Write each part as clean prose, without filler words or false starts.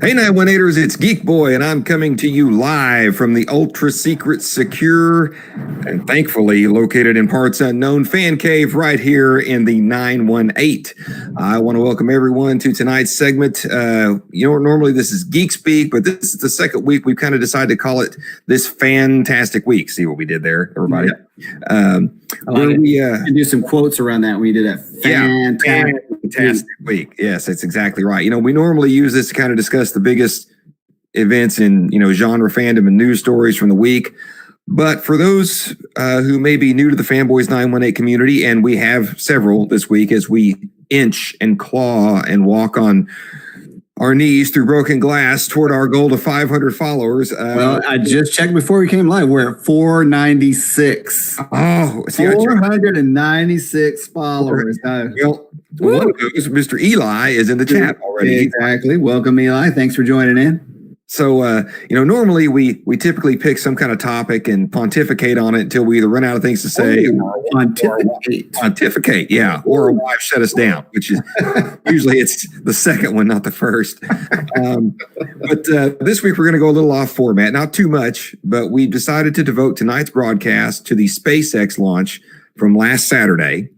Hey 918ers, it's Geek Boy, and I'm coming to you live from the ultra secret, secure, and thankfully located in parts unknown fan cave right here in the 918. I want to welcome everyone to tonight's segment. Normally this is Geek Speak, but this is the second week we've kind of decided to call it this fantastic week. See what we did there, everybody? Yeah. We do some quotes around that. We did a fantastic week. Yes, that's exactly right. We normally use this to kind of discuss the biggest events in, genre fandom and news stories from the week. But for those who may be new to the Fanboys 918 community, and we have several this week as we inch and claw and walk on our knees through broken glass toward our goal of 500 followers. Well, I just checked before we came live. We're at 496. Oh, 496 followers. Well, one of those, Mr. Eli, is in the chat already. Exactly. Welcome, Eli. Thanks for joining in. So, normally we typically pick some kind of topic and pontificate on it until we either run out of things to say or pontificate, yeah, or our wife shut us down, which is usually it's the second one, not the first. But this week we're going to go a little off format, not too much, but we decided to devote tonight's broadcast to the SpaceX launch from last Saturday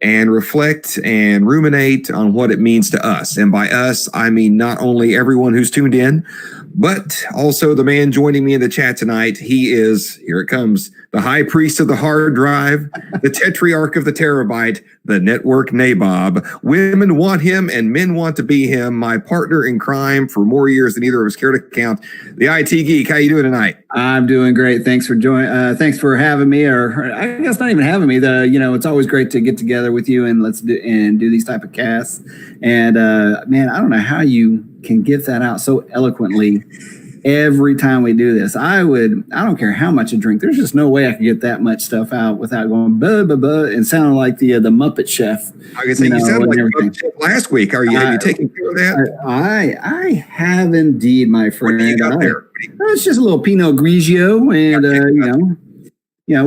and reflect and ruminate on what it means to us. And by us, I mean not only everyone who's tuned in, but also the man joining me in the chat tonight. He is, here it comes, the high priest of the hard drive, the tetrarch of the terabyte, the network nabob. Women want him and men want to be him. My partner in crime for more years than either of us care to count. The IT Geek. How you doing tonight? I'm doing great. Thanks for joining. Thanks for having me, or I guess not even having me. It's always great to get together with you and do these type of casts. And man, I don't know how you can get that out so eloquently every time we do this. I don't care how much I drink. There's just no way I could get that much stuff out without going blah, blah, blah, and sounding like the Muppet Chef. I can say you sounded like Muppet Chef last week. Have you taken care of that? I have indeed, my friend. What do you got there? It's just a little Pinot Grigio, and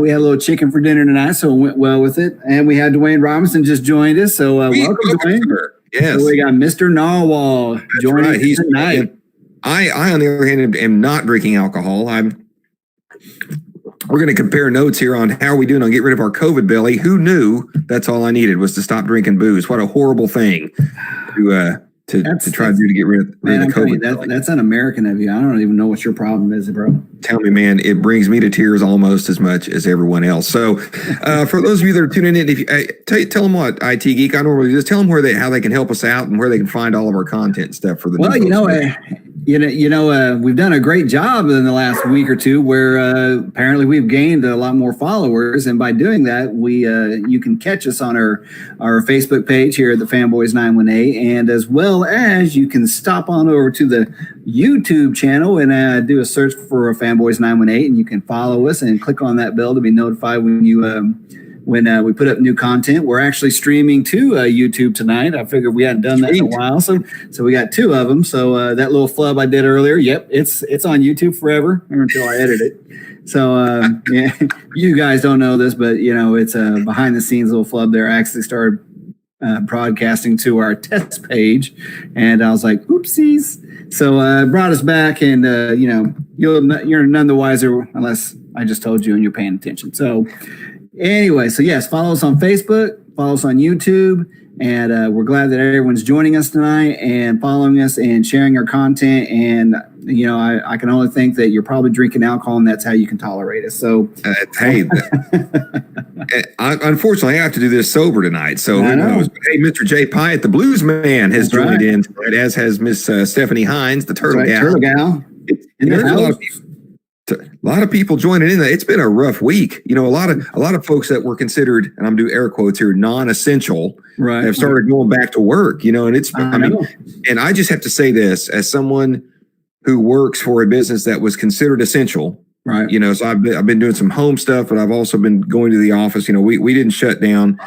we had a little chicken for dinner tonight, so it went well with it. And we had Dwayne Robinson just joined us, so welcome, Dwayne. Yes. So we got Mr. Narwhal joining us tonight. I, on the other hand, am not drinking alcohol. We're going to compare notes here on how are we doing on get rid of our COVID belly. Who knew that's all I needed was to stop drinking booze? What a horrible thing to try to get rid of the COVID. That's un-American of you. I don't even know what your problem is, bro. Tell me, man, it brings me to tears almost as much as everyone else. So for those of you that are tuning in, if you, tell them what IT Geek, I normally just tell them how they can help us out and where they can find all of our content and stuff for the we've done a great job in the last week or two where apparently we've gained a lot more followers, and by doing that, you can catch us on our Facebook page here at the Fanboys 918, and as well as you can stop on over to the YouTube channel and do a search for Fanboys 918, and you can follow us and click on that bell to be notified when we put up new content. We're actually streaming to YouTube tonight. I figured we hadn't done that in a while, so we got two of them. So that little flub I did earlier, yep, it's on YouTube forever until I edit it. So yeah, you guys don't know this, but it's a behind the scenes little flub there. I actually started broadcasting to our test page, and I was like, oopsies. So it brought us back, and you're none the wiser unless I just told you and you're paying attention. So anyway, so yes, follow us on Facebook, follow us on YouTube, and we're glad that everyone's joining us tonight and following us and sharing our content. And I can only think that you're probably drinking alcohol, and that's how you can tolerate us. So hey, unfortunately, I have to do this sober tonight. So who knows? But, hey, Mr. Jay Pyatt, the Blues Man, has joined in tonight, as has Miss Stephanie Hines, the Turtle Gal. Turtle Gal. There's a lot of people joining in. It's been a rough week. A lot of folks that were considered, and I'm doing air quotes here, non-essential, have started going back to work. And it's and I just have to say this as someone who works for a business that was considered essential. Right. So I've been doing some home stuff, but I've also been going to the office. We didn't shut down.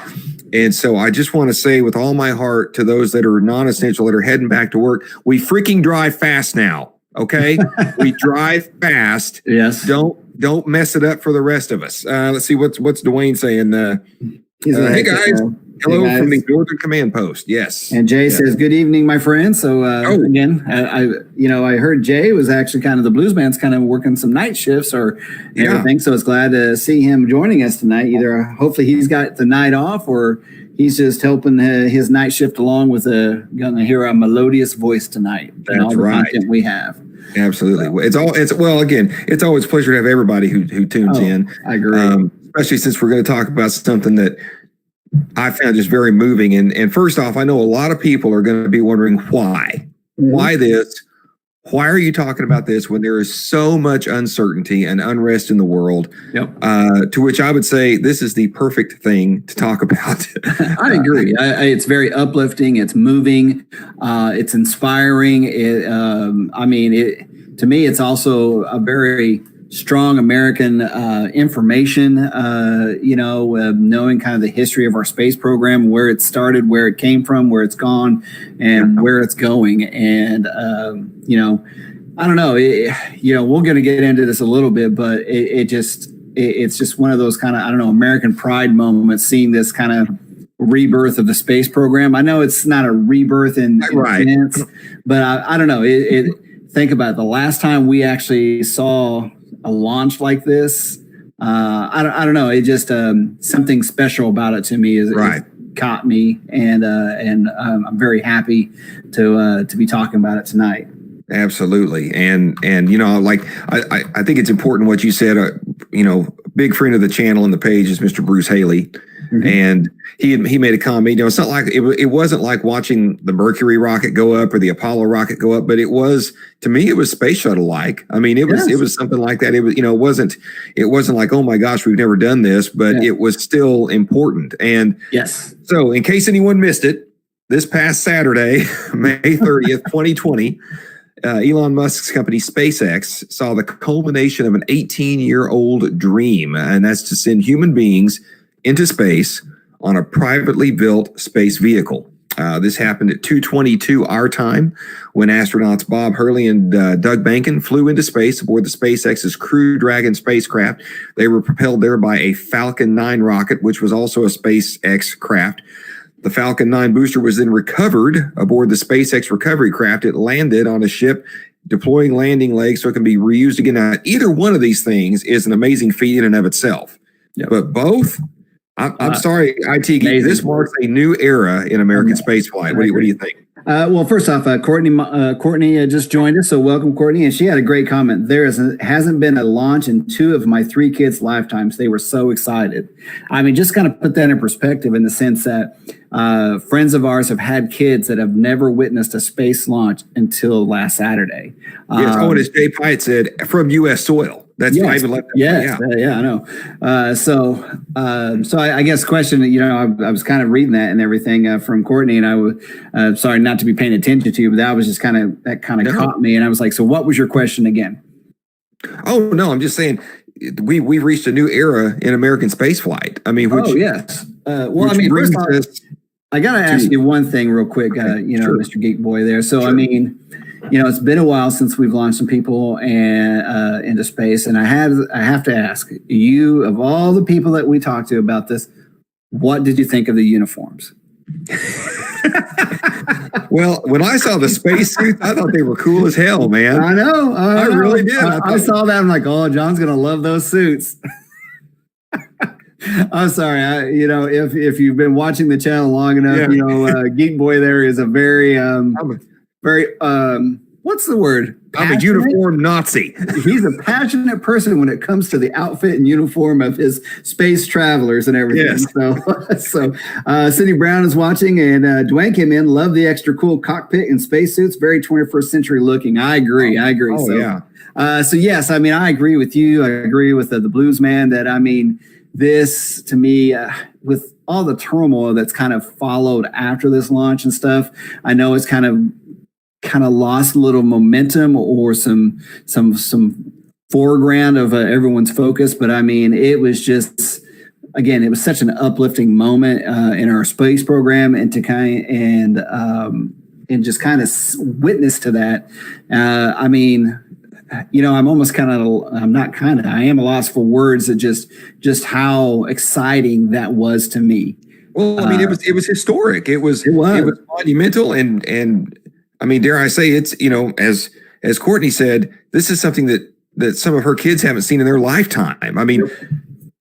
And so I just want to say with all my heart to those that are non-essential, that are heading back to work, we freaking drive fast now. Okay. We drive fast. Yes. Don't mess it up for the rest of us. Let's see what's Dwayne saying. Hey guys. Hello from the Georgia Command Post. Yes. And Jay says, "Good evening, my friend." So again, I heard Jay was actually kind of the blues man's kind of working some night shifts or everything. So it's glad to see him joining us tonight. Either hopefully he's got the night off, or he's just helping his night shift along with going to hear a melodious voice tonight. That's all the content we have. Absolutely. It's always a pleasure to have everybody who tunes in. I agree. Especially since we're going to talk about something that I found just very moving. And first off, I know a lot of people are going to be wondering why. Why this? Why are you talking about this when there is so much uncertainty and unrest in the world? Yep. To which I would say this is the perfect thing to talk about. I agree. It's very uplifting. It's moving. It's inspiring. To me, it's also a very strong American information, knowing kind of the history of our space program, where it started, where it came from, where it's gone, and where it's going. And, I don't know, we're going to get into this a little bit, but it's just one of those kind of, I don't know, American pride moments, seeing this kind of rebirth of the space program. I know it's not a rebirth in sense, but I don't know. Think about it. The last time we actually saw a launch like this, I don't know. It just something special about it to me is caught me, and I'm very happy to be talking about it tonight. Absolutely, and I think it's important what you said. Big friend of the channel and the page is Mr. Bruce Haley. And he made a comment. It's not like it wasn't like watching the Mercury rocket go up or the Apollo rocket go up, but it was, to me, it was space shuttle like. I mean, it was something like that. It was, it wasn't like, oh my gosh, we've never done this, but it was still important. And so in case anyone missed it, this past Saturday, May 30th, 2020, Elon Musk's company SpaceX saw the culmination of an 18-year-old dream, and that's to send human beings into space on a privately built space vehicle. This happened at 2:22 our time when astronauts Bob Hurley and Doug Bankin flew into space aboard the SpaceX's Crew Dragon spacecraft. They were propelled there by a Falcon 9 rocket, which was also a SpaceX craft. The Falcon 9 booster was then recovered aboard the SpaceX recovery craft. It landed on a ship, deploying landing legs so it can be reused again. Now, either one of these things is an amazing feat in and of itself. But both, I'm sorry, IT Geek, this marks a new era in American spaceflight. What do you think? Well, first off, Courtney just joined us, so welcome, Courtney. And she had a great comment. Hasn't been a launch in 2 of my 3 kids' lifetimes. They were so excited. I mean, just kind of put that in perspective in the sense that friends of ours have had kids that have never witnessed a space launch until last Saturday. Yes. And as Jay Pyatt said, from U.S. soil. That's yes, yes, yeah, I know. So I guess question, I was kind of reading that and everything from Courtney, and I was sorry not to be paying attention to you, but that was just kind of caught me, and I was like, so what was your question again? Oh no, I'm just saying we've reached a new era in American spaceflight. I mean, yes. Well, I mean, first off, I got to ask you one thing real quick, sure. Mr. Geek Boy there. So, sure. I mean, it's been a while since we've launched some people into space. And I have to ask you, of all the people that we talked to about this, what did you think of the uniforms? Well, when I saw the spacesuits, I thought they were cool as hell, man. I know. I really did. I saw that. I'm like, oh, John's going to love those suits. I'm sorry. If you've been watching the channel long enough, Geek Boy there is a very, what's the word? I'm a uniform Nazi. He's a passionate person when it comes to the outfit and uniform of his space travelers and everything. Yes. So Cindy Brown is watching, and Dwayne came in, loved the extra cool cockpit and spacesuits, very 21st century looking. I agree. Oh, yeah. So yes, I mean, I agree with you. I agree with the blues man that, I mean, this to me, with all the turmoil that's kind of followed after this launch and stuff, I know it's kind of lost a little momentum or some foreground of everyone's focus. But I mean, it was just, again, it was such an uplifting moment in our space program, and to and just kind of witness to that. I mean, I'm almost I am a loss for words at just how exciting that was to me. Well, I mean, it was historic. It was monumental, and I mean, dare I say, it's, as Courtney said, this is something that some of her kids haven't seen in their lifetime. I mean,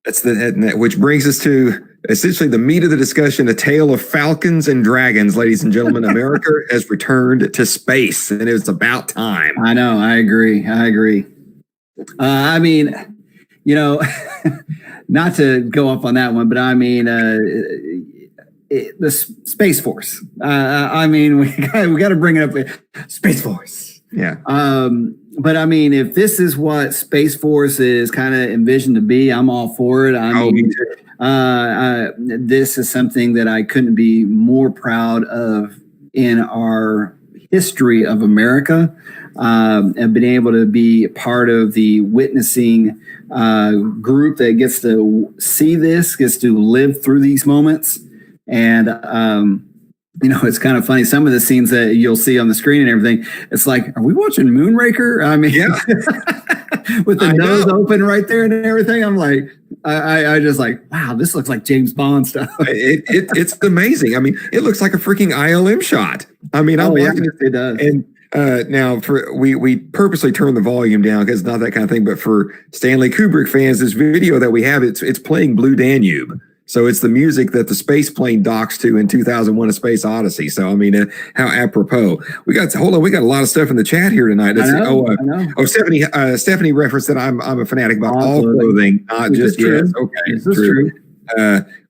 which brings us to essentially the meat of the discussion: a tale of falcons and dragons, ladies and gentlemen. America has returned to space, and it's about time. I know. I agree. I mean, not to go up on that one, but I mean, the Space Force. I mean, we got to bring it up. Space Force. Yeah. But I mean, if this is what Space Force is kind of envisioned to be, I'm all for it. This is something that I couldn't be more proud of in our history of America, and being able to be part of the witnessing group that gets to see this, gets to live through these moments. And, it's kind of funny. Some of the scenes that you'll see on the screen and everything, it's like, are we watching Moonraker? I mean, yeah. With the nose open right there and everything. I'm like, I just like, wow, this looks like James Bond stuff. It's amazing. I mean, it looks like a freaking ILM shot. I mean, it does. And now we purposely turned the volume down because it's not that kind of thing. But for Stanley Kubrick fans, this video that we have, it's playing Blue Danube. So it's the music that the space plane docks to in 2001: A Space Odyssey. So, I mean, how apropos. We got a lot of stuff in the chat here tonight. I know. Stephanie referenced that I'm a fanatic about all clothing, not just dress. Okay, this is true.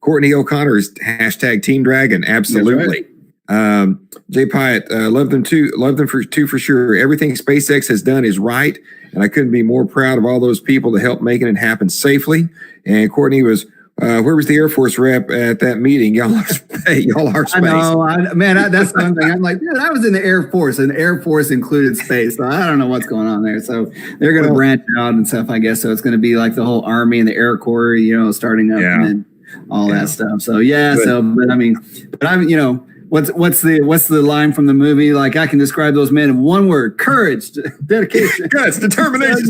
Courtney O'Connor is hashtag Team Dragon. Absolutely. Right. Jay Pyatt, love them too. Love them for sure. Everything SpaceX has done is right, and I couldn't be more proud of all those people to help making it happen safely. And Courtney was. Where was the Air Force rep at that meeting? Y'all are space. I know, that's something. I'm like, dude, I was in the Air Force, and the Air Force included space. So I don't know what's going on there. So they're going to branch out and stuff, I guess. So it's going to be like the whole Army and the Air Corps, starting up and then all that stuff. So but I'm, what's the line from the movie? Like, I can describe those men in one word: courage, dedication, guts, determination.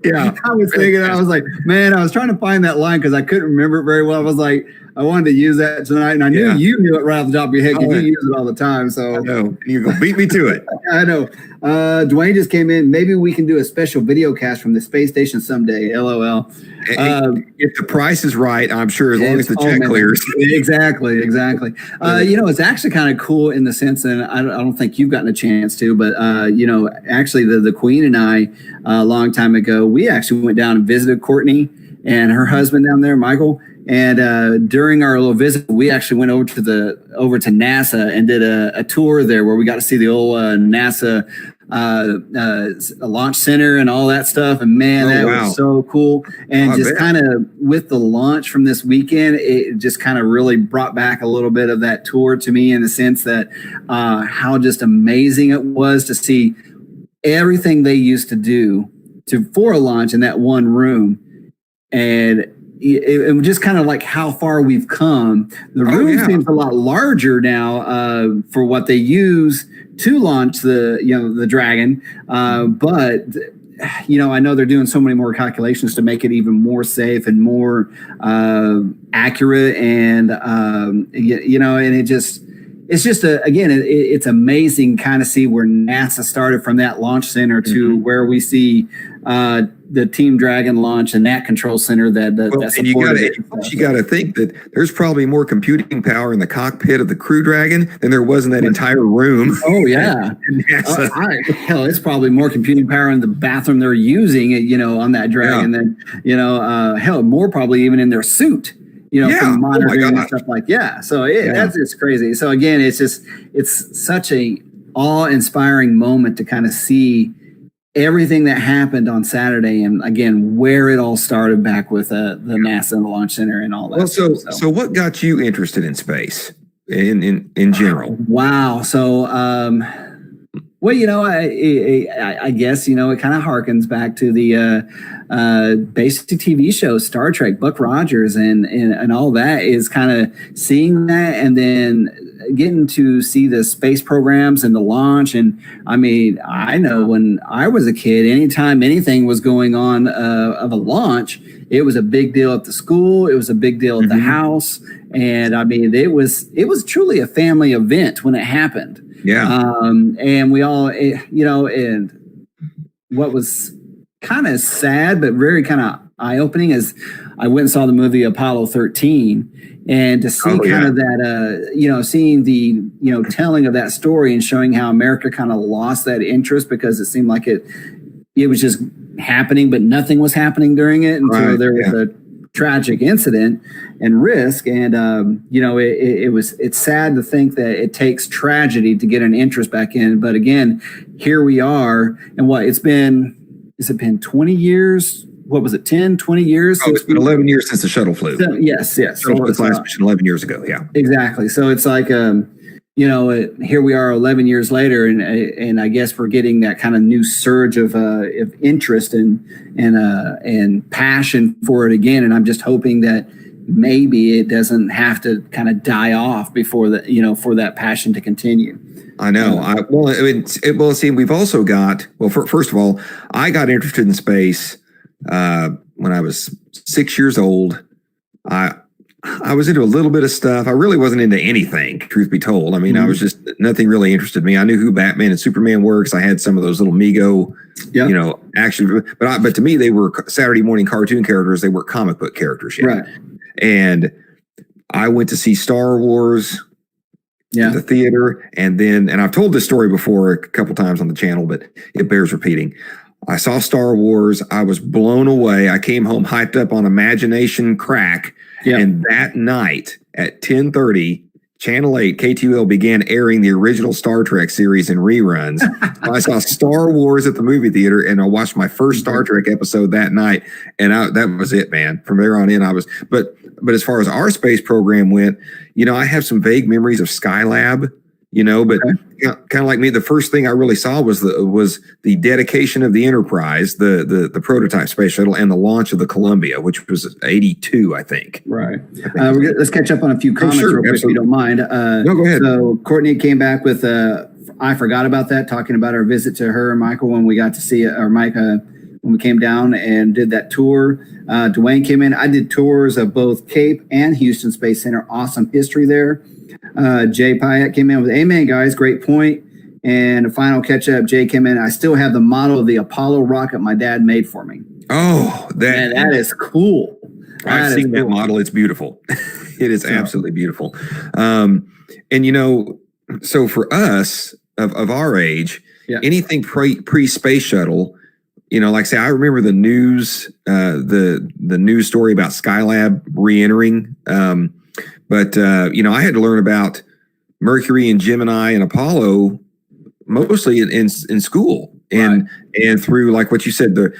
Yeah. I was thinking, I was like, man, I was trying to find that line because I couldn't remember it very well. I was like, I wanted to use that tonight, and I knew you knew it right off the top of your head because you use it all the time. So I know you're gonna beat me to it. I know. Dwayne just came in. Maybe we can do a special video cast from the space station someday. LOL. If the price is right, I'm sure as long as the check clears. Exactly. It's actually kind of cool in the sense that I don't think you've gotten a chance to, but actually the Queen and I a long time ago, we actually went down and visited Courtney and her husband down there, Michael. And during our little visit, we actually went over to NASA and did a tour there where we got to see the old NASA launch center and all that stuff. And man, that was so cool. And just kind of with the launch from this weekend, it just kind of really brought back a little bit of that tour to me in the sense that how just amazing it was to see everything they used to do for a launch in that one room. And it was just kind of like how far we've come. The room seems a lot larger now for what they use to launch the Dragon. But I know they're doing so many more calculations to make it even more safe and more accurate. And and it's amazing kind of see where NASA started from that launch center to where we see the Team Dragon launch and that control center that you got to think that there's probably more computing power in the cockpit of the Crew Dragon than there was in that entire room. Oh yeah, hell, it's probably more computing power in the bathroom they're using, on that Dragon than hell, more probably even in their suit. From monitoring and stuff like So that's just crazy. So again, it's such a awe-inspiring moment to kind of see everything that happened on Saturday, and again, where it all started back with the NASA and the Launch Center and all that. Well, so what got you interested in space in general? Wow. So, I guess it kind of harkens back to the basic TV show Star Trek, Buck Rogers, and all that is kind of seeing that, and then getting to see the space programs and the launch. And I mean, I know when I was a kid, anytime anything was going on of a launch, it was a big deal at the school. It was a big deal at the house. And I mean, it was truly a family event when it happened. Yeah. And we all, and what was kind of sad, but very kind of eye-opening is I went and saw the movie Apollo 13, and to see kind of that, seeing the, telling of that story and showing how America kind of lost that interest because it seemed like it was just happening, but nothing was happening during it until there was a tragic incident and risk. And, it's sad to think that it takes tragedy to get an interest back in. But again, here we are. And has it been 20 years? What was it, 10, 20 years? Oh, it's been 11 years since the shuttle flew. So, yes. Shuttle flew its last mission 11 years ago, yeah. Exactly. So it's like, here we are 11 years later, and I guess we're getting that kind of new surge of interest and passion for it again. And I'm just hoping that maybe it doesn't have to kind of die off before for that passion to continue. I know. See, we've also got, first of all, I got interested in space when I was 6 years old. I was into a little bit of stuff. I really wasn't into anything, truth be told. I mean, I was just, nothing really interested me. I knew who Batman and Superman were because I had some of those little Mego, action. But to me, they were Saturday morning cartoon characters. They were comic book characters. Yeah. Right. And I went to see Star Wars at the theater. And I've told this story before a couple times on the channel, but it bears repeating. I saw Star Wars. I was blown away. I came home hyped up on imagination crack. Yeah. And that night at 10:30, Channel 8 KTUL began airing the original Star Trek series in reruns. I saw Star Wars at the movie theater, and I watched my first Star Trek episode that night, and that was it, man. From there on in, but as far as our space program went, I have some vague memories of Skylab. But kind of like me, the first thing I really saw was the dedication of the Enterprise, the prototype space shuttle, and the launch of the Columbia, which was 82, I think. Right. Let's catch up on a few comments real quick, if you don't mind. No, go ahead. So Courtney came back with, I forgot about that, talking about our visit to her and Michael when we got to see it, or Mike, when we came down and did that tour. Dwayne came in. I did tours of both Cape and Houston Space Center. Awesome history there. Jay Pyatt came in with, amen, guys, great point. And a final catch up, Jay came in. I still have the model of the Apollo rocket my dad made for me. Oh, that is cool. I've seen that model. It's beautiful. It is absolutely beautiful. And, so for us of our age, anything pre-space shuttle, like I say, I remember the news, the news story about Skylab re-entering. But I had to learn about Mercury and Gemini and Apollo mostly in school. And through, like what you said, the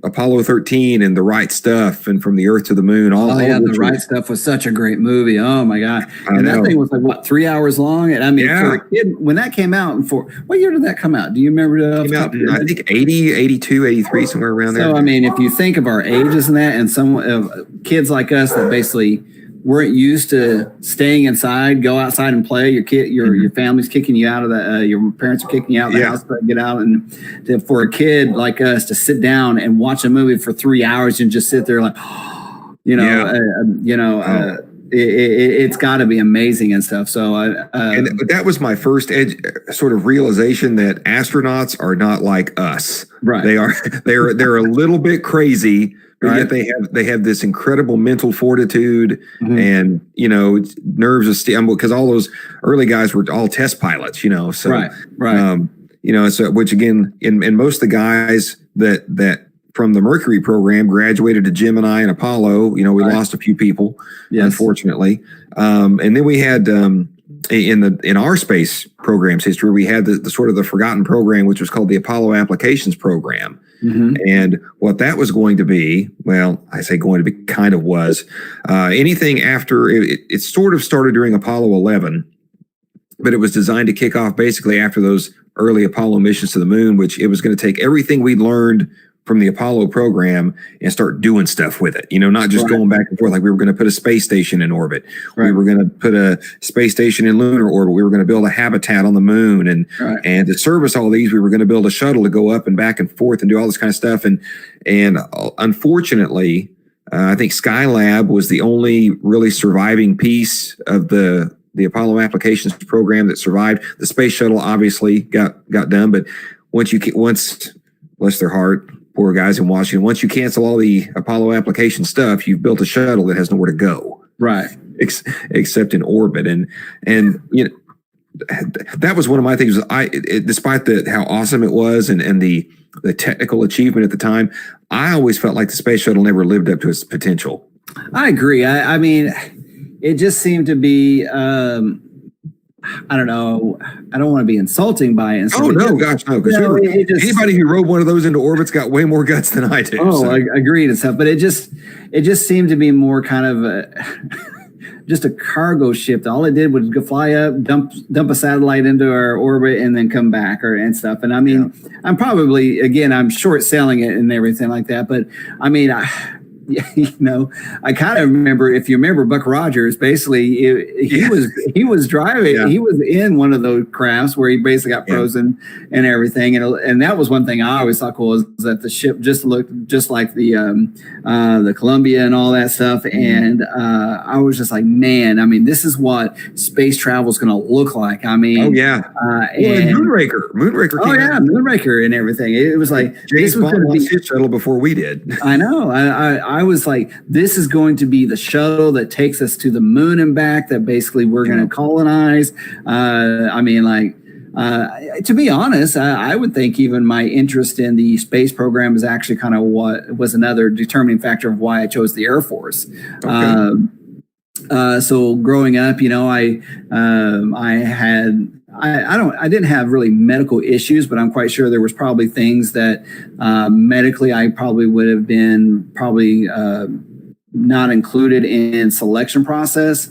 Apollo 13 and The Right Stuff and From the Earth to the Moon. The Right Stuff was such a great movie. Oh my God! And that thing was like what, 3 hours long? And I mean, for a kid, when that came out, what year did that come out? Do you remember? It came out, I think 80, 82, 83, somewhere around there. So I mean, if you think of our ages and that, and some kids like us that basically weren't used to staying inside, go outside and play. Your family's kicking you out of the, your parents are kicking you out of the house to get out. And for a kid like us to sit down and watch a movie for 3 hours and just sit there like, it's got to be amazing and stuff. So and that was my first sort of realization that astronauts are not like us. Right. They're a little bit crazy. Right. Yet they have this incredible mental fortitude and nerves of steel, because all those early guys were all test pilots, so so which again in most of the guys that from the Mercury program graduated to Gemini and Apollo, we lost a few people, unfortunately, and then we had in our space program's history, we had the sort of the forgotten program, which was called the Apollo Applications Program. And what that was going to be, well, I say going to be, kind of was, anything after, it sort of started during Apollo 11, but it was designed to kick off basically after those early Apollo missions to the moon, which it was going to take everything we'd learned from the Apollo program and start doing stuff with it, not just going back and forth. Like we were going to put a space station in orbit. We were going to put a space station in lunar orbit. We were going to build a habitat on the moon. And to service all these, we were going to build a shuttle to go up and back and forth and do all this kind of stuff. And unfortunately, I think Skylab was the only really surviving piece of the Apollo Applications Program that survived. The space shuttle obviously got done, but once bless their heart, poor guys in Washington, once you cancel all the Apollo application stuff, you've built a shuttle that has nowhere to go. Right. Except in orbit. And that was one of my things. Despite how awesome it was and the technical achievement at the time, I always felt like the space shuttle never lived up to its potential. I agree. I mean, it just seemed to be, I don't know. I don't want to be insulting by it. Oh, no, gosh, no. Because anybody who rode one of those into orbit's got way more guts than I do. Oh, I agreed and stuff. But it just seemed to be more kind of just a cargo ship. All it did was go fly up, dump a satellite into our orbit, and then come back and stuff. And I mean, I'm probably, again, I'm short selling it and everything like that. But I mean, I kind of remember, if you remember Buck Rogers, basically he was driving, he was in one of those crafts where he basically got frozen and everything. And that was one thing I always thought cool, is that the ship just looked just like the Columbia and all that stuff. And I was just like, man, I mean, this is what space travel is going to look like. I mean, Moonraker. Moonraker and everything. It was like James Bond launched his shuttle before we did. I know. I was like, this is going to be the shuttle that takes us to the moon and back, that basically we're going to colonize. I mean, like, to be honest, I would think even my interest in the space program is actually kind of what was another determining factor of why I chose the Air Force. So growing up, I didn't have really medical issues, but I'm quite sure there was probably things that medically I probably would have been not included in selection process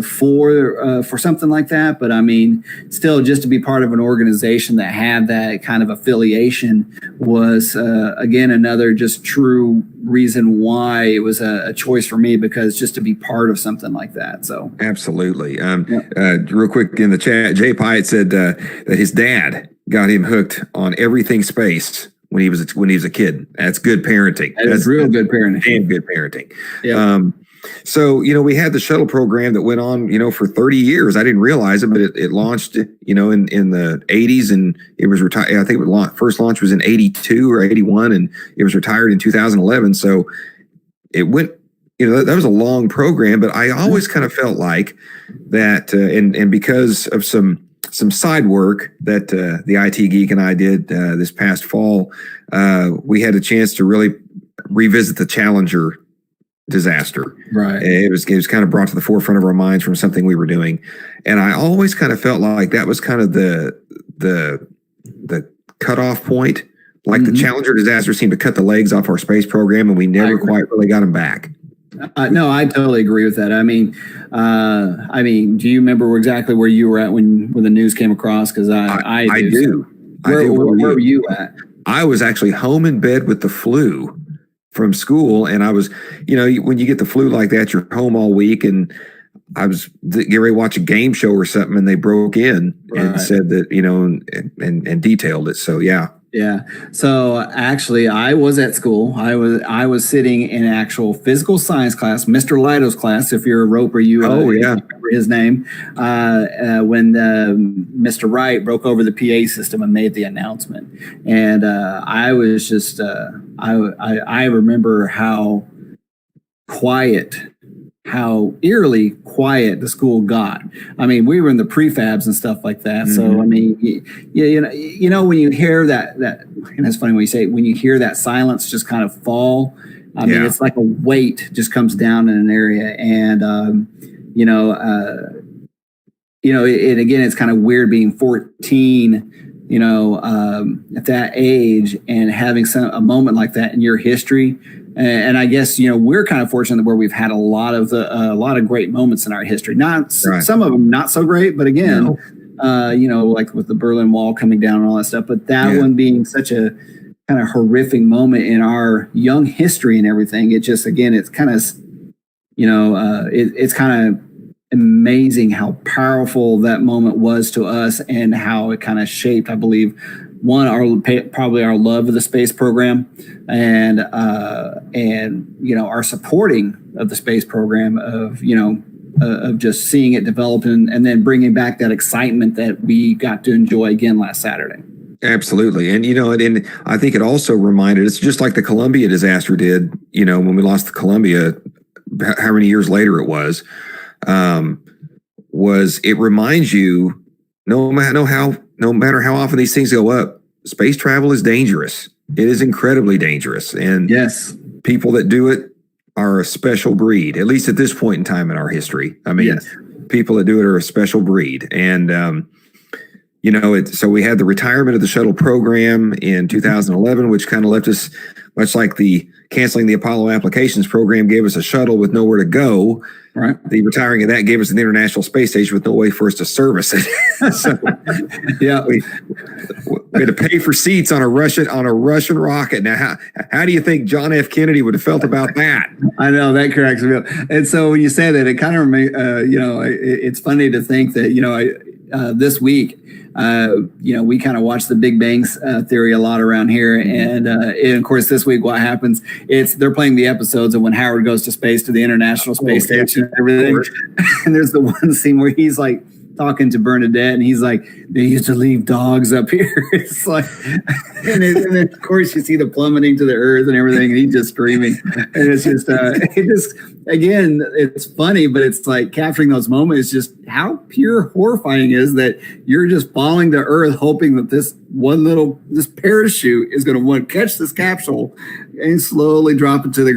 for something like that. But I mean, still, just to be part of an organization that had that kind of affiliation was again another just true reason why it was a choice for me, because just to be part of something like that. So absolutely. Real quick in the chat, Jay Pyatt said that his dad got him hooked on everything space when he was a kid. That's good parenting. That's real good parenting. Damn good parenting. Yeah. So, we had the shuttle program that went on, for 30 years. I didn't realize it, but it launched, in the 80s, and it was retired. I think first launch was in 82 or 81, and it was retired in 2011. So it went, that was a long program, but I always kind of felt like that, and because of some side work that the IT Geek and I did this past fall, we had a chance to really revisit the Challenger disaster. Right. It was kind of brought to the forefront of our minds from something we were doing, and I always kind of felt like that was kind of the cutoff point. Like the Challenger disaster seemed to cut the legs off our space program, and we never quite really got them back. No, I totally agree with that. I mean, do you remember exactly where you were at when the news came across? Because I do. Where were you at? I was actually home in bed with the flu from school, and I was, when you get the flu like that, you're home all week, and I was getting ready to watch a game show or something, and they broke in and said that, and detailed it. So yeah. Yeah. So actually, I was at school. I was sitting in actual physical science class, Mr. Lido's class. If you're a roper, you remember his name. When Mr. Wright broke over the PA system and made the announcement, and I was just I remember how eerily quiet the school got. I mean, we were in the prefabs and stuff like that. Mm-hmm. So I mean, when you hear that, and it's funny when you say when you hear that silence just kind of fall. I mean, it's like a weight just comes down in an area, and and again, it's kind of weird being 14. At that age and having a moment like that in your history. And I guess, we're kind of fortunate where we've had a lot of great moments in our history. Some of them not so great, but again, like with the Berlin Wall coming down and all that stuff. But that one being such a kind of horrific moment in our young history and everything. It just, again, it's kind of, it's kind of amazing how powerful that moment was to us and how it kind of shaped, I believe, probably our love of the space program and our supporting of the space program of just seeing it develop and then bringing back that excitement that we got to enjoy again last Saturday. Absolutely. And, and I think it also reminded us, just like the Columbia disaster did, when we lost the Columbia, how many years later it was it reminds you, no matter how often these things go up, space travel is dangerous. It is incredibly dangerous. And people that do it are a special breed, at least at this point in time in our history. I mean, people that do it are a special breed. And, so we had the retirement of the shuttle program in 2011, which kind of left us, much like the canceling the Apollo applications program gave us a shuttle with nowhere to go. Right. The retiring of that gave us an International Space Station with no way for us to service it. So, we had to pay for seats on a Russian rocket. Now, how do you think John F. Kennedy would have felt about that? I know that cracks me up. And so when you say that, it kind of it's funny to think that this week. We kind of watch the Big Bang Theory a lot around here. And of course, this week, what happens, they're playing the episodes of when Howard goes to space to the International Space Station and everything. And there's the one scene where he's like talking to Bernadette and he's like, they used to leave dogs up here. It's like, and then of course you see the plummeting to the earth and everything, and he's just screaming. And it's just, again, it's funny, but it's like capturing those moments, just how pure horrifying is that you're just falling to earth hoping that this parachute is going to catch this capsule and slowly drop it into the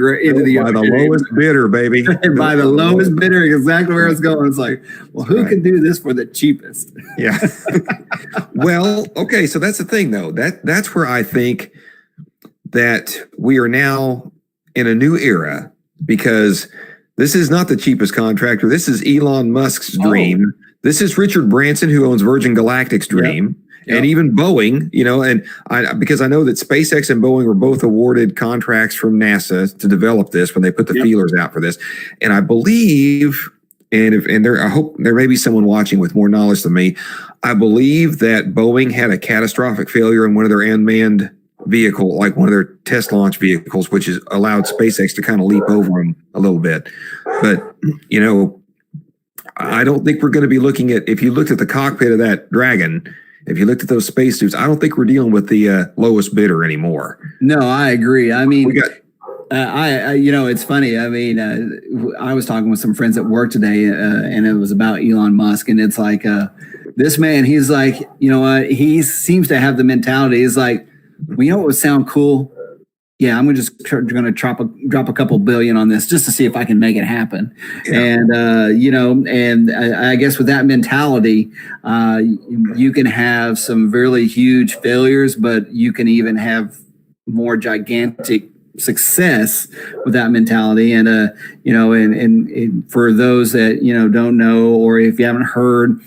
lowest bidder, baby. And by the lowest bidder, exactly where it's going. It's like, well, who can do this for the cheapest? Yeah. Well, okay, so that's the thing, though. That's where I think that we are now in a new era, because this is not the cheapest contractor. This is Elon Musk's dream. This is Richard Branson, who owns Virgin Galactic's dream. Yep. And even Boeing, because I know that SpaceX and Boeing were both awarded contracts from NASA to develop this when they put the feelers out for this. And I believe, I hope there may be someone watching with more knowledge than me. I believe that Boeing had a catastrophic failure in one of their unmanned vehicle, like one of their test launch vehicles, which has allowed SpaceX to kind of leap over them a little bit. But, I don't think we're going to be looking at, if you looked at the cockpit of that Dragon, if you looked at those spacesuits, I don't think we're dealing with the lowest bidder anymore. No, I agree. I mean, it's funny. I mean, I was talking with some friends at work today, and it was about Elon Musk, and it's like, this man, he's like, you know what? He seems to have the mentality. He's like, well, you know what would sound cool? Yeah, I'm going to drop a couple billion on this just to see if I can make it happen. Yeah. And I guess with that mentality, you can have some really huge failures, but you can even have more gigantic success with that mentality. And and for those that don't know, or if you haven't heard,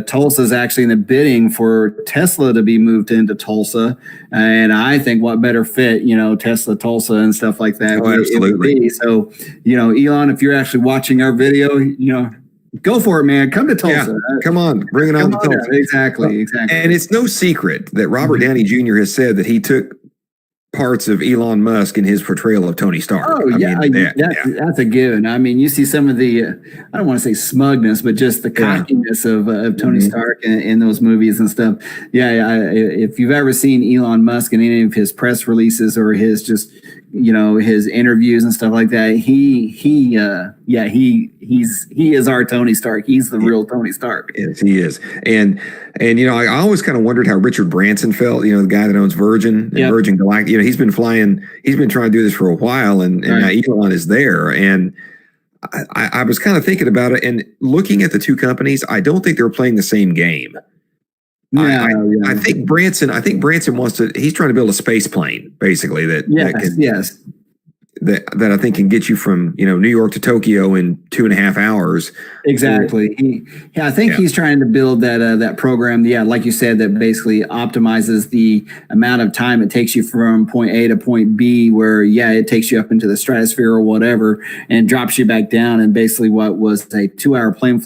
Tulsa is actually in the bidding for Tesla to be moved into Tulsa, and I think what better fit, Tesla, Tulsa, and stuff like that. Oh, absolutely. So, Elon, if you're actually watching our video, go for it, man. Come to Tulsa. Yeah, come on, bring it on to Tulsa. Exactly. And it's no secret that Robert Downey Jr. has said that he took parts of Elon Musk in his portrayal of Tony Stark. Oh, that's a given. I mean, you see some of the, I don't want to say smugness, but just the cockiness of Tony Stark in those movies and stuff. If you've ever seen Elon Musk in any of his press releases or his just, his interviews and stuff like that, he is our Tony Stark. He's the real Tony Stark. Yes, he is. And I always kind of wondered how Richard Branson felt, the guy that owns Virgin and Virgin Galactic. He's been trying to do this for a while, and now Elon is there. And I was kind of thinking about it and looking at the two companies, I don't think they're playing the same game. I think Branson wants to, he's trying to build a space plane, basically, that I think can get you from, New York to Tokyo in 2.5 hours. Exactly. I think he's trying to build that program. Yeah. Like you said, that basically optimizes the amount of time it takes you from point A to point B, where, it takes you up into the stratosphere or whatever and drops you back down. And basically what was a 2-hour plane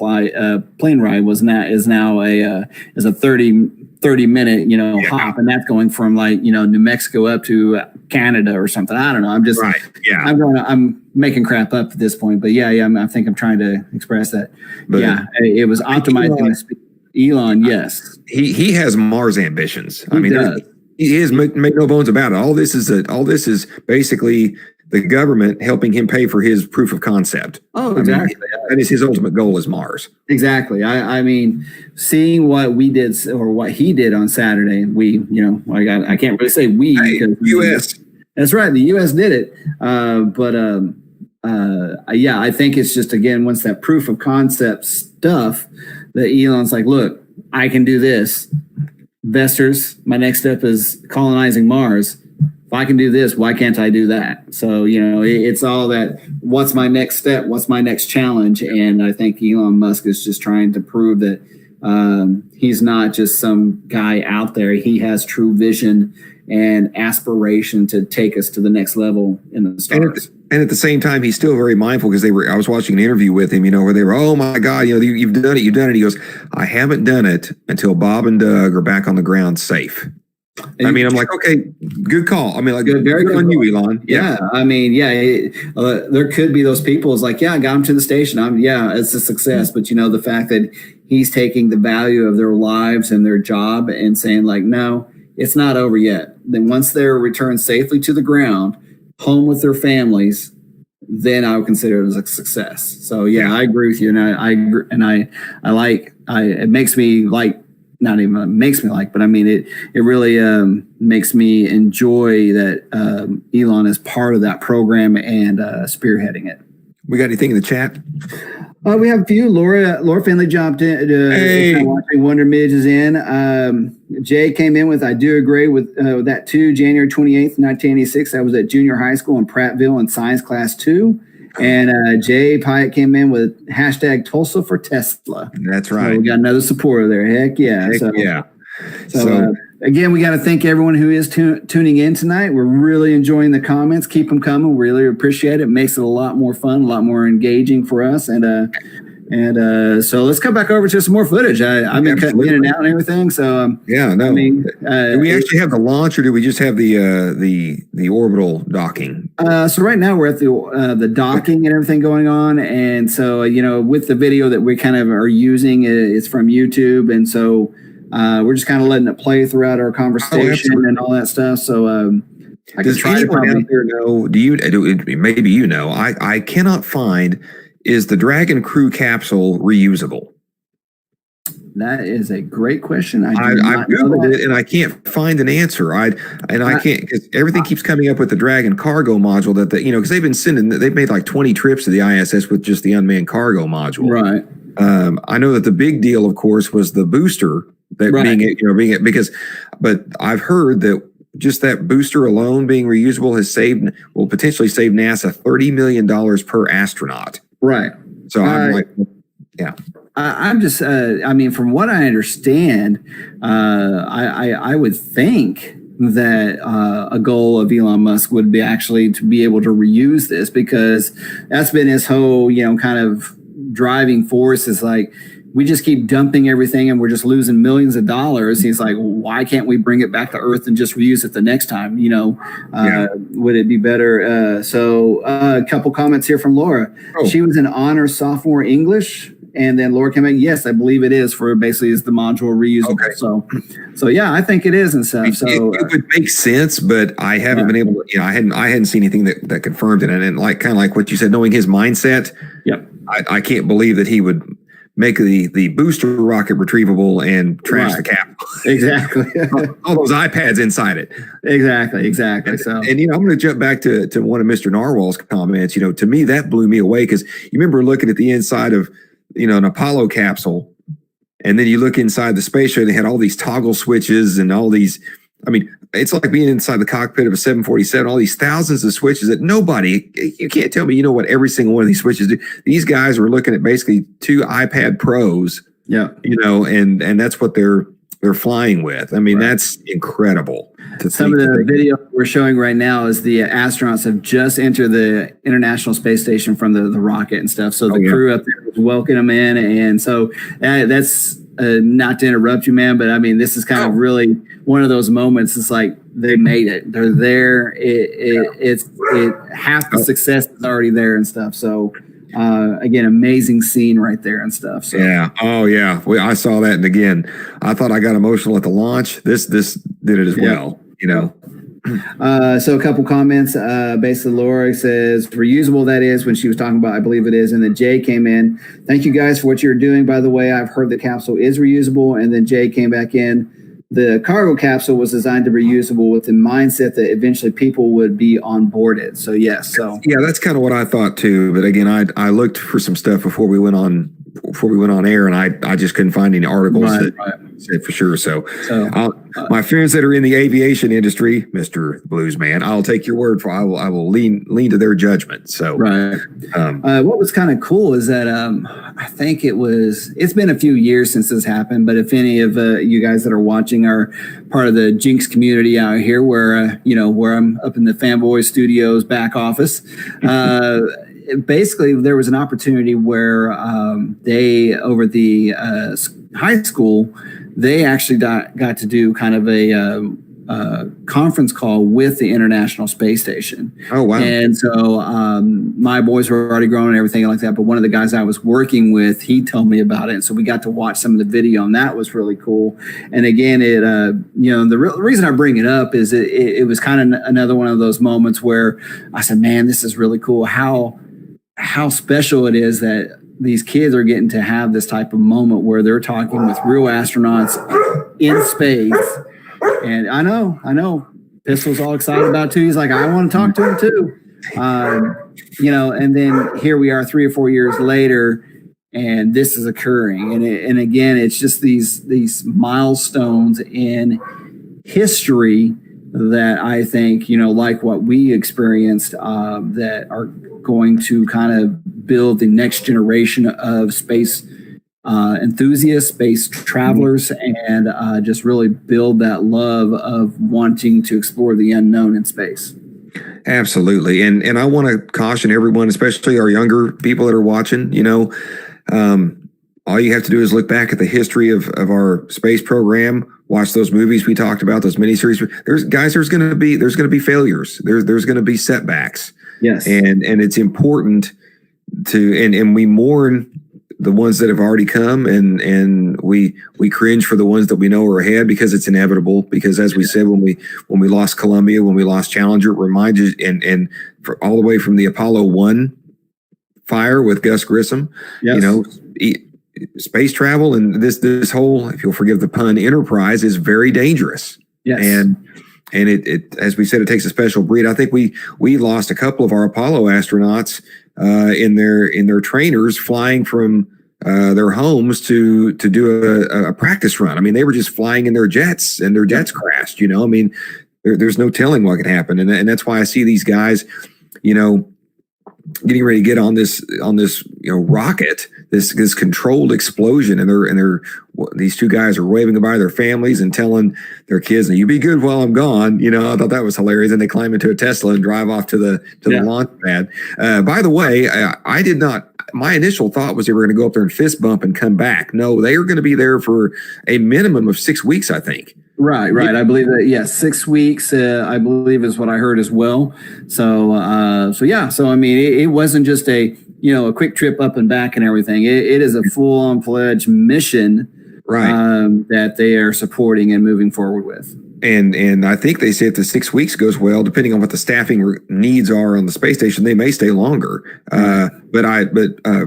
ride is now a 30-minute, hop. And that's going from New Mexico up to Canada or something. I don't know. I'm just, I'm making crap up at this point, but I think I'm trying to express that. But it was optimizing Elon. Yes. He has Mars ambitions. He is, make no bones about it. All this is basically the government helping him pay for his proof of concept. Oh, exactly. That is his ultimate goal, is Mars. Exactly. I mean, seeing what we did or what he did on Saturday, I can't really say we. Hey, U.S. That's right. The U.S. did it. I think it's just, again, once that proof of concept stuff that Elon's like, look, I can do this. Investors, my next step is colonizing Mars. If I can do this, why can't I do that? So, it's all that, what's my next step? What's my next challenge? And I think Elon Musk is just trying to prove that he's not just some guy out there. He has true vision and aspiration to take us to the next level in the stars. And at the same time, he's still very mindful, because I was watching an interview with him, where they were, oh my God, you've done it. He goes, I haven't done it until Bob and Doug are back on the ground safe. I'm like, okay, good call. Very good on you, Elon. Yeah. There could be those people is like, I got him to the station. It's a success. But the fact that he's taking the value of their lives and their job and saying like, no, it's not over yet. Then once they're returned safely to the ground, home with their families, then I would consider it as a success. So I agree with you, and I agree, and I like. It makes me like. Not even makes me like, but it really makes me enjoy that Elon is part of that program and spearheading it. We got anything in the chat? We have a few. Laura Finley jumped in. Watching Wonder Midge is in. Jay came in with, I do agree with that too. January 28th, 1986. I was at junior high school in Prattville in science class 2. And Jay Pyatt came in with hashtag Tulsa for Tesla. That's right. So we got another supporter there. Heck yeah. So again, we got to thank everyone who is tuning in tonight. We're really enjoying the comments. Keep them coming. We really appreciate it. It makes it a lot more fun, a lot more engaging for us. And And so let's come back over to some more footage. I've been cutting in and out and everything. So yeah, no. I mean, do we actually have the launch, or do we just have the orbital docking? So right now we're at the docking and everything going on, and so with the video that we kind of are using, it's from YouTube, and so we're just kind of letting it play throughout our conversation and all that stuff. So does anyone out there know? Maybe I cannot find. Is the Dragon Crew capsule reusable? That is a great question. I've Googled it and I can't find an answer. I can't, because everything keeps coming up with the Dragon cargo module because they've made like 20 trips to the ISS with just the unmanned cargo module. Right. I know that the big deal, of course, was the booster that but I've heard that just that booster alone being reusable will potentially save NASA $30 million per astronaut. Right. So I'm like, yeah. I'm just, from what I understand, I would think that a goal of Elon Musk would be actually to be able to reuse this, because that's been his whole, kind of driving force is like, we just keep dumping everything and we're just losing millions of dollars. He's like, why can't we bring it back to Earth and just reuse it the next time? Would it be better? So a couple comments here from Laura. Oh. She was an honors sophomore English. And then Laura came back. Yes, I believe it is for basically is the module reusable. Okay. So yeah, I think it is and stuff. So it would make sense, but I haven't been able to. I hadn't seen anything that confirmed it. And like kind of like what you said, knowing his mindset. Yep. I can't believe that he would make the booster rocket retrievable and trash the cap. Exactly. all those iPads inside it. Exactly. And I'm going to jump back to one of Mr. Narwhal's comments. To me, that blew me away, because you remember looking at the inside of an Apollo capsule, and then you look inside the space shuttle, they had all these toggle switches and all these. I mean, it's like being inside the cockpit of a 747, all these thousands of switches that you can't tell me, what every single one of these switches do. These guys were looking at basically 2 iPad Pros, and that's what they're flying with. I mean, That's incredible. Some of the video we're showing right now is the astronauts have just entered the International Space Station from the rocket and stuff. So the crew up there was welcoming them in. And so that's not to interrupt you, man, but I mean, this is kind of really one of those moments. It's like they made it. They're there. It's half the success is already there and stuff. So again, amazing scene right there and stuff. So. Yeah. Oh yeah. I saw that, and again, I thought I got emotional at the launch. This did it as well. So a couple comments. Basically, Laura says reusable. That is when she was talking about. I believe it is. And then Jay came in. Thank you guys for what you're doing. By the way, I've heard the capsule is reusable. And then Jay came back in. The cargo capsule was designed to be reusable with the mindset that eventually people would be on board it. So yes. So yeah, that's kind of what I thought too. But again, I looked for some stuff before we went on air, and I just couldn't find any articles that said for sure. So my friends that are in the aviation industry, Mr. Blues Man, I'll take your word for. I will lean to their judgment. So what was kind of cool is that I think it's been a few years since this happened, but if any of you guys that are watching are part of the Jinx community out here, where where I'm up in the Fanboy Studios back office. Basically, there was an opportunity where they, over the high school, they actually got to do kind of a conference call with the International Space Station. Oh, wow. And so my boys were already grown and everything like that. But one of the guys I was working with, he told me about it. And so we got to watch some of the video, and that was really cool. And again, the reason I bring it up is it was kind of another one of those moments where I said, man, this is really cool. How special it is that these kids are getting to have this type of moment where they're talking with real astronauts in space. And I know Pistol's all excited about it too. He's like, I want to talk to him too. And then here we are 3 or 4 years later, and this is occurring. And again, it's just these milestones in history that I think, like what we experienced, that are going to kind of build the next generation of space enthusiasts, space travelers, and just really build that love of wanting to explore the unknown in space. Absolutely. And I want to caution everyone, especially our younger people that are watching, All you have to do is look back at the history of our space program, watch those movies we talked about, those miniseries. There's going to be failures. There's going to be setbacks. Yes. And it's important to, and we mourn the ones that have already come, and we cringe for the ones that we know are ahead, because it's inevitable. Because as we said, when we lost Columbia, when we lost Challenger, it reminds you, and for all the way from the Apollo 1 fire with Gus Grissom, yes. Space travel and this whole, if you'll forgive the pun, enterprise is very dangerous. Yes. And it as we said, it takes a special breed. I think we lost a couple of our Apollo astronauts in their trainers flying from their homes to do a practice run. I mean, they were just flying in their jets, and their jets crashed. I mean, there's no telling what could happen, and that's why I see these guys, getting ready to get on this rocket, this controlled explosion, and these two guys are waving goodbye to their families and telling their kids, "You be good while I'm gone." I thought that was hilarious. And they climb into a Tesla and drive off to the launch pad. By the way, I did not. My initial thought was they were going to go up there and fist bump and come back. No, they are going to be there for a minimum of 6 weeks, I think. Right. I believe that. Yes, 6 weeks. I believe is what I heard as well. So yeah. So I mean, it wasn't just a quick trip up and back and everything. It is a full-on fledged mission, right? That they are supporting and moving forward with. And I think they say if the 6 weeks goes well, depending on what the staffing needs are on the space station, they may stay longer. But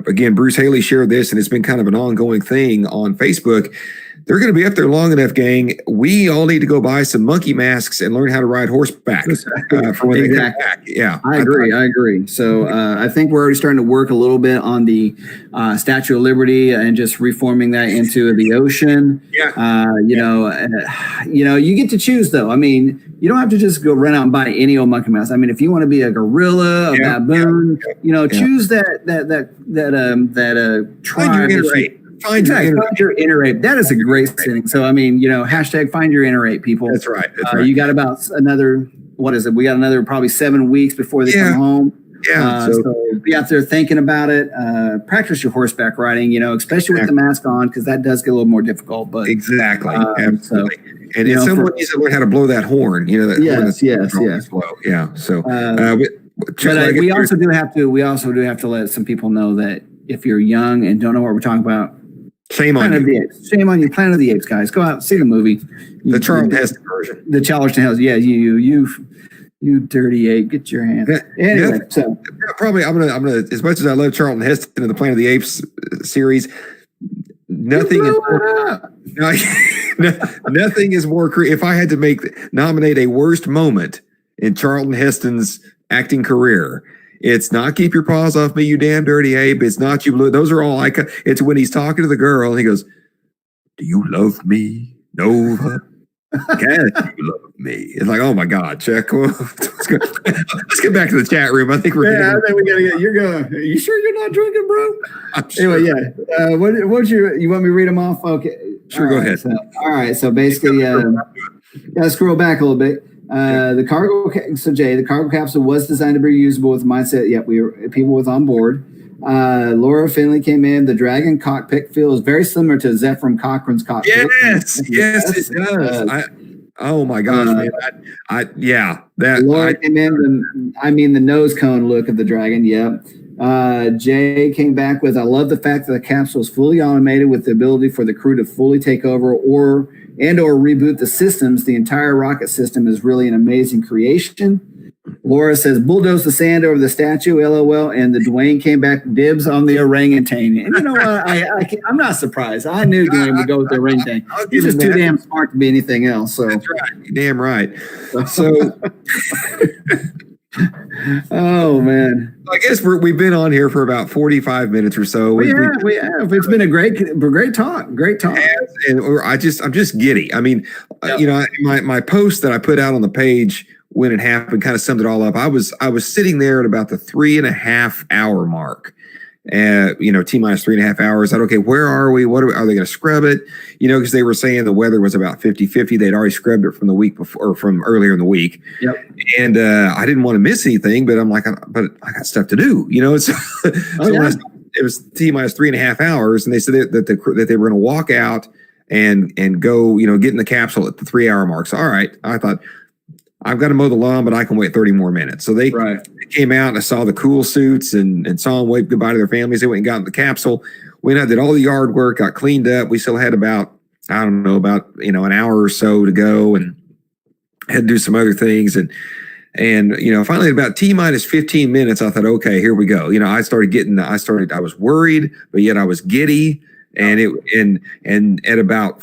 again, Bruce Haley shared this, and it's been kind of an ongoing thing on Facebook. They're going to be up there long enough, gang. We all need to go buy some monkey masks and learn how to ride horseback for when they get back. Yeah, I agree. So I think we're already starting to work a little bit on the Statue of Liberty and just reforming that into the ocean. Yeah. You get to choose, though. I mean, you don't have to just go run out and buy any old monkey mask. I mean, if you want to be a gorilla, a baboon, choose that tribe. Find your inner ape. That is a great thing. So, I mean, hashtag find your inner ape, people. That's right. Right. You got about another, what is it? We got another probably 7 weeks before they come home. Yeah. So be out there thinking about it. Practice your horseback riding, especially with the mask on, because that does get a little more difficult. But exactly. Absolutely. And someone needs to learn how to blow that horn. Yes. Blow. Yeah. So, we also do have to let some people know that if you're young and don't know what we're talking about, shame on you. Shame on you. Planet of the Apes, guys. Go out, see the movie. The Charlton Heston version. The Charlton Heston. Yeah, you dirty ape. Get your hands. Anyway, so probably I'm gonna. As much as I love Charlton Heston and the Planet of the Apes series, nothing is more. If I had to nominate a worst moment in Charlton Heston's acting career, it's not "Keep your paws off me, you damn dirty ape." It's not "You blue." Those are all it's when he's talking to the girl and he goes, "Do you love me, Nova? Can you love me?" It's like, oh my God, Chuck. Let's get back to the chat room. I think we gotta get. You're going. Are you sure you're not drinking, bro? I'm sure. Anyway, yeah. What you want me to read them off? Okay, sure. Go ahead. All right. So basically, gotta scroll back a little bit. The cargo capsule was designed to be usable with the mindset. People was on board. Laura Finley came in. The Dragon cockpit feels very similar to Zephram Cochrane's cockpit. Yes, it does. Oh my gosh, man! Laura came in. The nose cone look of the Dragon. Yep. Jay came back with, "I love the fact that the capsule is fully automated with the ability for the crew to fully take over or reboot the systems. The entire rocket system is really an amazing creation." Laura says, "Bulldoze the sand over the statue, LOL." And the Dwayne came back, "Dibs on the orangutan." And you know what? I'm not surprised. I knew Dwayne would go with the orangutan. He's just too damn smart to be anything else. So that's right. You're damn right. So oh man. I guess we've been on here for about 45 minutes or so. We have. It's been a great talk. And I'm just giddy. I mean, my post that I put out on the page when it happened kind of summed it all up. I was sitting there at about the 3.5 hour mark. T-minus 3.5 hours. I said, okay, where are we? Are they going to scrub it? Because they were saying the weather was about 50-50. They'd already scrubbed it from the week before, or from earlier in the week. Yep. And I didn't want to miss anything, but I'm like, but I got stuff to do. So T minus 3.5 hours, and they said that they were going to walk out and go, get in the capsule at the 3 hour mark. So, all right, I thought, I've got to mow the lawn, but I can wait 30 more minutes. So they came out, and I saw the cool suits and saw them wave goodbye to their families. They went and got in the capsule. Went out, did all the yard work, got cleaned up. We still had about an hour or so to go, and had to do some other things. And finally at about T minus 15 minutes, I thought, okay, here we go. I was worried, but yet I was giddy. And at about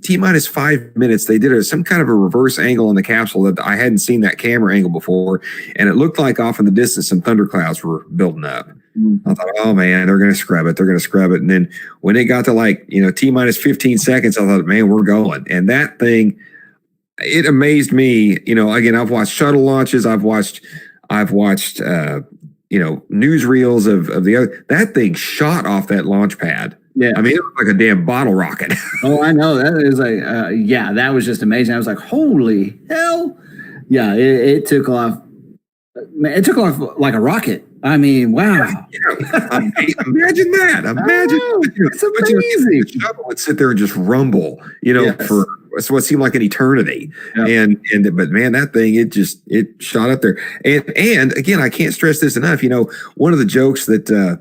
T minus 5 minutes, they did some kind of a reverse angle on the capsule that I hadn't seen that camera angle before. And it looked like off in the distance, some thunderclouds were building up. I thought, oh man, they're going to scrub it. And then when it got to T minus 15 seconds, I thought, man, we're going. And that thing, it amazed me. Again, I've watched shuttle launches. I've watched newsreels of the other. That thing shot off that launch pad. Yeah, I mean, it looked like a damn bottle rocket. Oh, I know. That is that was just amazing. I was like, holy hell. Yeah, it took off. It took off like a rocket. I mean, wow. Imagine that. It's amazing. The shuttle would sit there and just rumble, for what seemed like an eternity. Yep. But man, that thing, it shot up there. And again, I can't stress this enough. One of the jokes that I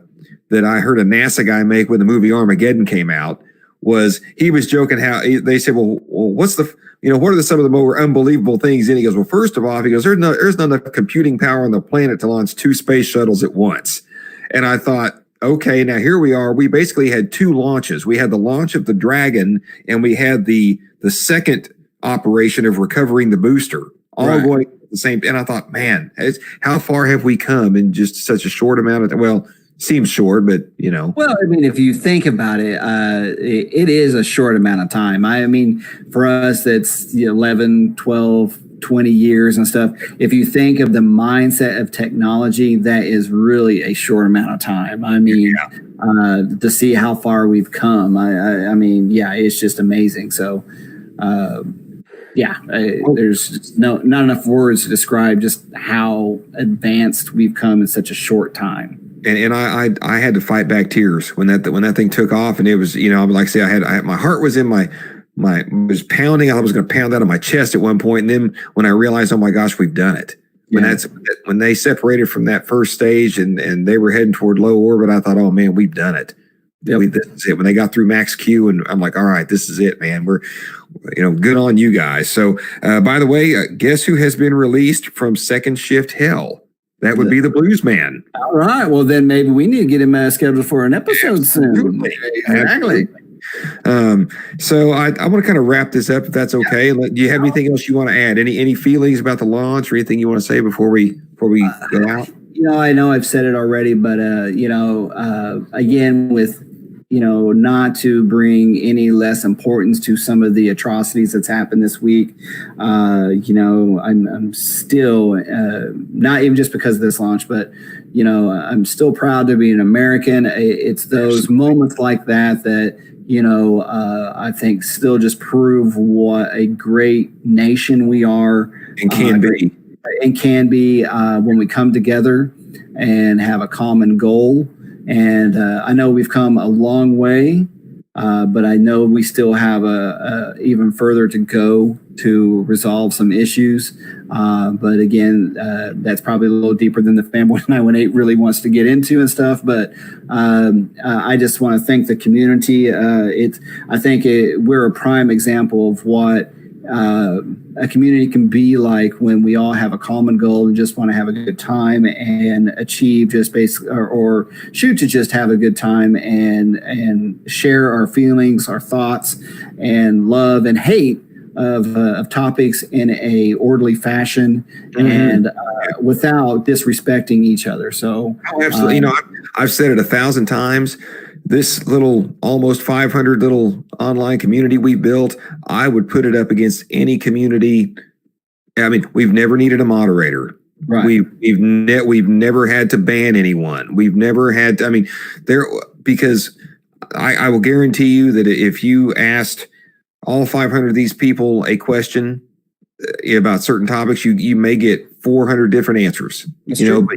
heard a NASA guy make when the movie Armageddon came out was he was joking how they said, well, what's what are some of the more unbelievable things? And he goes, well, first of all, there's not enough computing power on the planet to launch 2 space shuttles at once. And I thought, okay, now here we are. We basically had 2 launches. We had the launch of the Dragon, and we had the second operation of recovering the booster, all going at the same. And I thought, man, how far have we come in just such a short amount of time? Well, seems short, but Well, I mean, if you think about it, it is a short amount of time. I mean, for us, that's 11, 12, 20 years and stuff. If you think of the mindset of technology, that is really a short amount of time. I mean, to see how far we've come, I mean, it's just amazing. So, there's not enough words to describe just how advanced we've come in such a short time. And I had to fight back tears when that thing took off, and it was like I say, I my heart was in my was pounding. I was going to pound out of my chest at one point, and then when I realized, oh my gosh, we've done it. When they separated from that first stage and they were heading toward low orbit, I thought, oh man, we've done it. This is it. When they got through Max Q, and I'm like, all right, this is it, man. We're good on you guys. So by the way, guess who has been released from Second Shift Hell? That would be the Blues Man. All right. Well, then maybe we need to get him scheduled for an episode soon. Exactly. So I want to kind of wrap this up, if that's okay. Do you have anything else you want to add? Any feelings about the launch or anything you want to say before we go out? I know I've said it already, but again, with not to bring any less importance to some of the atrocities that's happened this week. I'm still not even just because of this launch, but I'm still proud to be an American. It's those moments like that I think still just prove what a great nation we are and can be when we come together and have a common goal. And I know we've come a long way, but I know we still have a even further to go to resolve some issues. But again, that's probably a little deeper than the Fanboy 918 really wants to get into and stuff. But I just want to thank the community. I think we're a prime example of what a community can be like when we all have a common goal and just want to have a good time and achieve just basically or shoot to just have a good time and share our feelings, our thoughts, and love and hate of topics in a orderly fashion and without disrespecting each other. So absolutely. I've said it 1,000 times. This little almost 500 little online community we built, I would put it up against any community. I mean, we've never needed a moderator. Right. We've never had to ban anyone. We've never had to, because I will guarantee you that if you asked all 500 of these people a question about certain topics, you may get 400 different answers. That's true.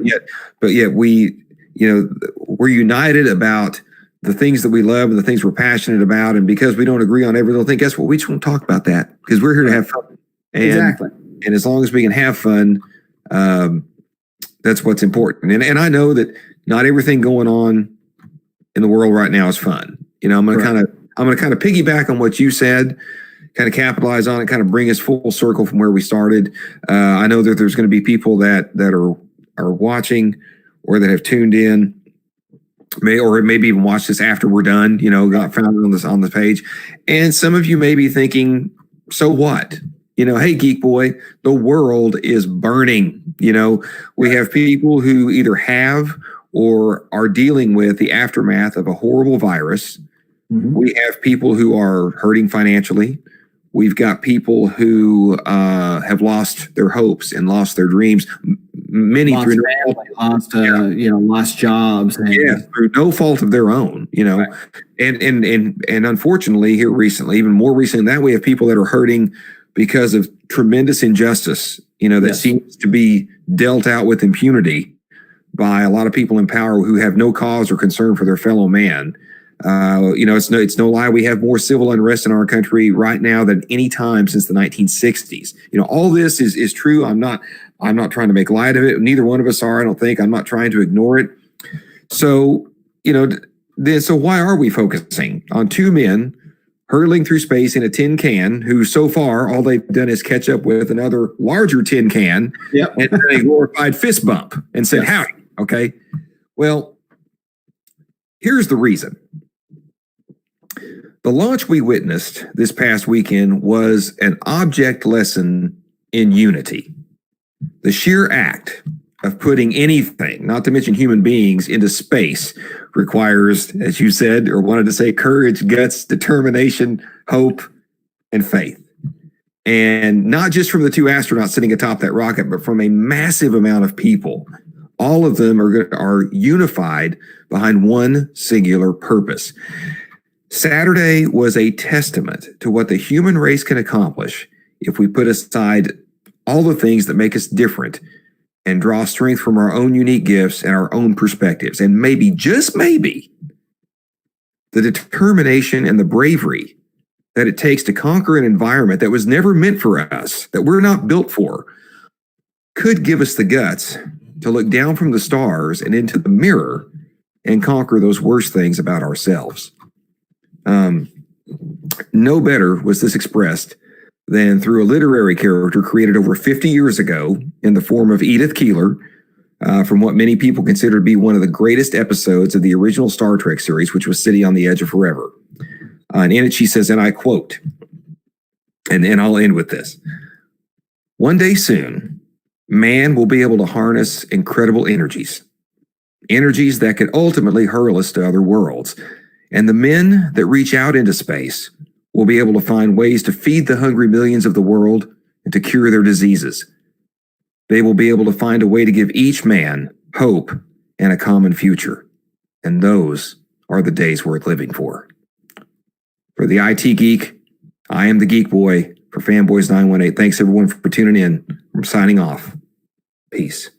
But yet we, we're united about the things that we love and the things we're passionate about. And because we don't agree on every little thing, guess what? We just won't talk about that because we're here to have fun. And, exactly. And as long as we can have fun, that's what's important. And I know that not everything going on in the world right now is fun. I'm going to kind of piggyback on what you said, kind of capitalize on it, kind of bring us full circle from where we started. I know that there's going to be people that are watching or that have tuned in, or maybe even watch this after we're done, got found on the page. And some of you may be thinking, so what? Hey, Geek Boy, the world is burning. We have people who either have or are dealing with the aftermath of a horrible virus. Mm-hmm. We have people who are hurting financially. We've got people who have lost their hopes and lost their dreams. Many lost through family, lost jobs. And, through no fault of their own. Right. And unfortunately, here recently, even more recently than that, we have people that are hurting because of tremendous injustice. That seems to be dealt out with impunity by a lot of people in power who have no cause or concern for their fellow man. It's no lie. We have more civil unrest in our country right now than any time since the 1960s. All this is true. I'm not trying to make light of it. Neither one of us are. I don't think. I'm not trying to ignore it. So, so why are we focusing on two men hurtling through space in a tin can who so far all they've done is catch up with another larger tin can and a glorified fist bump and said, howdy. Okay. Well, here's the reason. The launch we witnessed this past weekend was an object lesson in unity. The sheer act of putting anything, not to mention human beings, into space requires, as you said, or wanted to say, courage, guts, determination, hope, and faith. And not just from the two astronauts sitting atop that rocket, but from a massive amount of people. All of them are unified behind one singular purpose. Saturday was a testament to what the human race can accomplish if we put aside all the things that make us different and draw strength from our own unique gifts and our own perspectives. And maybe, just maybe, the determination and the bravery that it takes to conquer an environment that was never meant for us, that we're not built for, could give us the guts to look down from the stars and into the mirror and conquer those worst things about ourselves. No better was this expressed than through a literary character created over 50 years ago in the form of Edith Keeler, from what many people consider to be one of the greatest episodes of the original Star Trek series, which was City on the Edge of Forever. And in it she says, and I quote, and I'll end with this: "One day soon, man will be able to harness incredible energies that could ultimately hurl us to other worlds. And the men that reach out into space will be able to find ways to feed the hungry millions of the world and to cure their diseases. They will be able to find a way to give each man hope and a common future. And those are the days worth living for." For the IT Geek, I am the Geek Boy for Fanboys 918. Thanks everyone for tuning in. I'm signing off. Peace.